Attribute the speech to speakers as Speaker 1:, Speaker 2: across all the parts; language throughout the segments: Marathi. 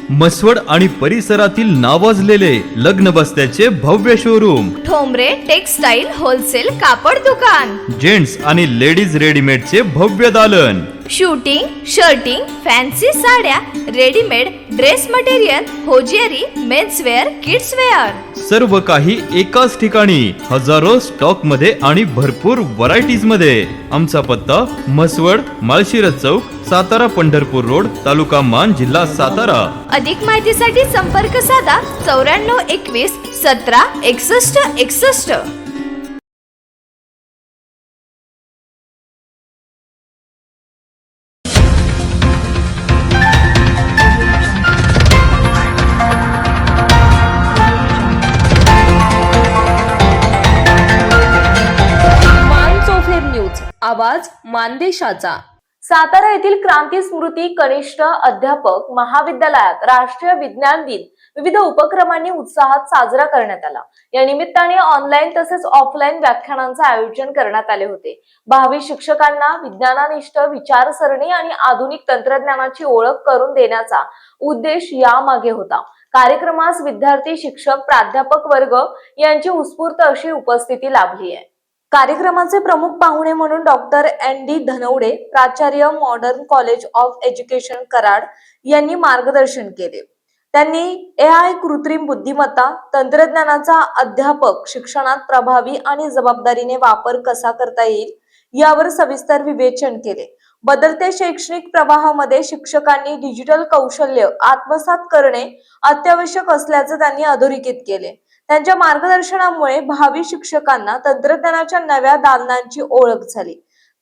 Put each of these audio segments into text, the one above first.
Speaker 1: मसवड आणि परिसरातील नावाजलेले लग्न बस्त्याचे भव्य शोरूम,
Speaker 2: ठोंबरे टेक्सटाईल होलसेल कापड दुकान,
Speaker 1: जेंट्स आणि लेडीज रेडीमेडचे भव्य दालन,
Speaker 2: शूटिंग, शर्टिंग, फॅन्सी साड्या, readymade dress material, hosiery, menswear, kidswear,
Speaker 1: सर्व काही एकाच ठिकाणी, हजारो स्टॉक मध्ये आणि भरपूर व्हरायटीज मध्ये. आमचा पत्ता मसवड, माळशिरस चौक, सातारा पंढरपूर रोड, तालुका मान, जिल्हा सातारा.
Speaker 2: अधिक माहितीसाठी संपर्क साधा 9421 17 61 61.
Speaker 3: आवाज मानदेशाचा.
Speaker 4: सातारा येथील क्रांती स्मृती कनिष्ठ अध्यापक महाविद्यालयात राष्ट्रीय विज्ञान दिन विविध उपक्रमांनी उत्साहात साजरा करण्यात आला. या निमित्ताने ऑनलाईन तसेच ऑफलाईन व्याख्यानांचे आयोजन करण्यात आले होते. भावी शिक्षकांना विज्ञाननिष्ठ विचारसरणी आणि आधुनिक तंत्रज्ञानाची ओळख करून देण्याचा उद्देश यामागे होता. कार्यक्रमास विद्यार्थी, शिक्षक, प्राध्यापक वर्ग यांची उत्स्फूर्त अशी उपस्थिती लाभली आहे. कार्यक्रमाचे प्रमुख पाहुणे म्हणून डॉक्टर ND धनवडे, प्राचार्य, modern college of education Karad यांनी मार्गदर्शन केले. त्यांनी AI कृत्रिम बुद्धिमत्ता तंत्रज्ञानाचा अध्यापक शिक्षणात प्रभावी आणि जबाबदारीने वापर कसा करता येईल यावर सविस्तर विवेचन केले. बदलत्या शैक्षणिक प्रवाहामध्ये शिक्षकांनी डिजिटल कौशल्य आत्मसात करणे अत्यावश्यक असल्याचे त्यांनी अधोरेखित केले. त्यांच्या मार्गदर्शनामुळे भावी शिक्षकांना तंत्रज्ञानाच्या नव्या दालनांची ओळख झाली.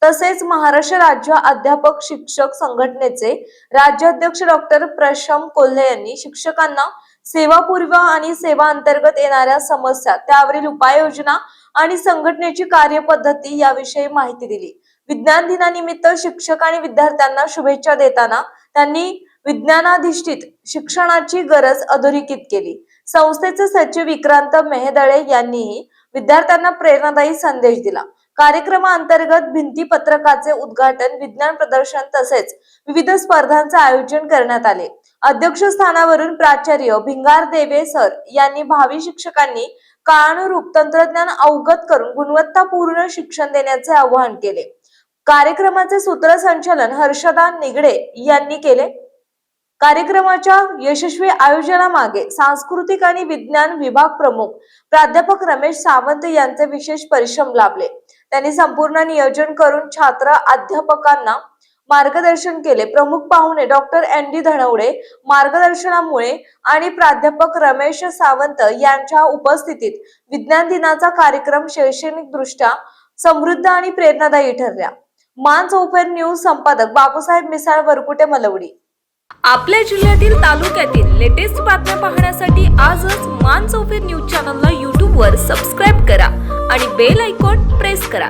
Speaker 4: तसेच महाराष्ट्र राज्य अध्यापक शिक्षक संघटनेचे राज्याध्यक्ष डॉक्टर प्रशम कोल्हे यांनी शिक्षकांना सेवापूर्व आणि सेवा अंतर्गत येणाऱ्या समस्या, त्यावरील उपाययोजना आणि संघटनेची कार्यपद्धती याविषयी माहिती दिली. विज्ञान दिनानिमित्त शिक्षक आणि विद्यार्थ्यांना शुभेच्छा देताना त्यांनी विज्ञानाधिष्ठित शिक्षणाची गरज अधोरेखित केली. संस्थेचे सचिव विक्रांत मेहेदळे यांनीही विद्यार्थ्यांना प्रेरणादायी संदेश दिला. कार्यक्रमाअंतर्गत भिंतीपत्रकाचे उद्घाटन, विज्ञान प्रदर्शन तसेच विविध स्पर्धांचे आयोजन करण्यात आले. अध्यक्षस्थानावरून प्राचार्य भिंगार देवे सर यांनी भावी शिक्षकांनी काळानुरूप तंत्रज्ञान अवगत करून गुणवत्तापूर्ण शिक्षण देण्याचे आवाहन केले. कार्यक्रमाचे सूत्रसंचालन हर्षदा निगडे यांनी केले. कार्यक्रमाच्या यशस्वी आयोजनामागे सांस्कृतिक आणि विज्ञान विभाग प्रमुख प्राध्यापक रमेश सावंत यांचे विशेष परिश्रम लाभले. त्यांनी संपूर्ण नियोजन करून छात्र अध्यापकांना मार्गदर्शन केले. प्रमुख पाहुणे डॉक्टर ND धनवडे मार्गदर्शनामुळे आणि प्राध्यापक रमेश सावंत यांच्या उपस्थितीत विज्ञान दिनाचा कार्यक्रम शैक्षणिक दृष्ट्या समृद्ध आणि प्रेरणादायी ठरला. मान चौफेर न्यूज संपादक बापूसाहेब मिसाळ, वरकुटे, मलवडी.
Speaker 3: आपल्या जिल्ह्यातील, तालुक्यातील लेटेस्ट बातम्या पाहण्यासाठी आजच मान चौफेर न्यूज चॅनलला YouTube वर सबस्क्राईब करा आणि बेल आयकॉन प्रेस करा.